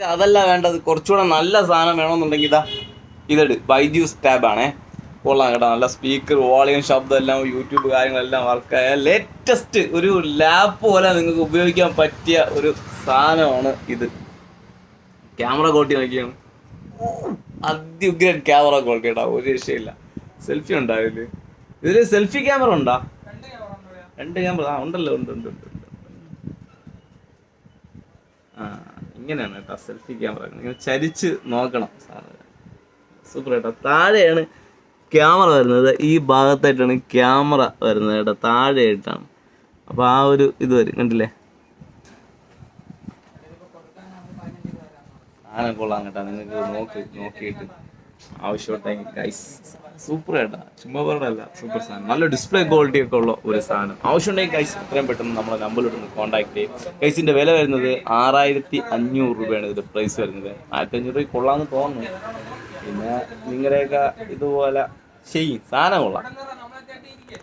അതല്ല വേണ്ടത്, കുറച്ചുകൂടെ നല്ല സാധനം വേണമെന്നുണ്ടെങ്കിൽ ഇതെട് ബൈജ്യൂസ് ടാബാണേ. കൊള്ളാം കേട്ടോ, നല്ല സ്പീക്കർ, വോളിയം, ശബ്ദം എല്ലാം, യൂട്യൂബ് കാര്യങ്ങളെല്ലാം വർക്കായ ലേറ്റസ്റ്റ് ഒരു ലാപ്പ് പോലെ നിങ്ങൾക്ക് ഉപയോഗിക്കാൻ പറ്റിയ ഒരു സാധനമാണ് ഇത്. ക്യാമറ ക്വാളിറ്റി നോക്കിയാണ്, അത്യുഗ്രൻ ക്യാമറ ക്വാളിറ്റി കേട്ടോ, ഒരു രക്ഷയില്ല. സെൽഫി ഉണ്ടാവില്ലേ ഇതിൽ? സെൽഫി ക്യാമറ ഉണ്ടോ? 2 ക്യാമറ ഉണ്ടല്ലോ, ഉണ്ട് ഉണ്ട് ഉണ്ട്. ഇങ്ങനെയാണ് കേട്ടോ സെൽഫി ക്യാമറ, ഇങ്ങനെ ചരിച്ച് നോക്കണം സാധനം. സൂപ്പർ കേട്ടോ. താഴെയാണ് ക്യാമറ വരുന്നത്, ഈ ഭാഗത്തായിട്ടാണ് ക്യാമറ വരുന്നത് കേട്ടോ, താഴെയായിട്ടാണ്. അപ്പോൾ ആ ഒരു ഇത് വരും, കണ്ടില്ലേ? സാധനം കൊള്ളാം കേട്ടോ, നിങ്ങൾക്ക് നോക്കിയിട്ട് ആവശ്യമുണ്ടെങ്കിൽ ഗൈസ്. സൂപ്പർ കേട്ടോ, ചുമ്മാ പറഞ്ഞല്ല, സൂപ്പർ സാധനം. നല്ല ഡിസ്പ്ലേ ക്വാളിറ്റി ഒക്കെ ഉള്ള ഒരു സാധനം. ആവശ്യമുണ്ടെങ്കിൽ ഗൈസ് എത്രയും പെട്ടെന്ന് നമ്മളെ നമ്പറിലൊന്ന് കോൺടാക്ട് ചെയ്യും. ഗൈസിൻ്റെ വില വരുന്നത് 6500 രൂപയാണ് ഇത് പ്രൈസ് വരുന്നത്. 1500 രൂപ കൊള്ളാമെന്ന് തോന്നുന്നു. പിന്നെ നിങ്ങളുടെയൊക്കെ ഇതുപോലെ ചെയ്യും, സാധനം കൊള്ളാം.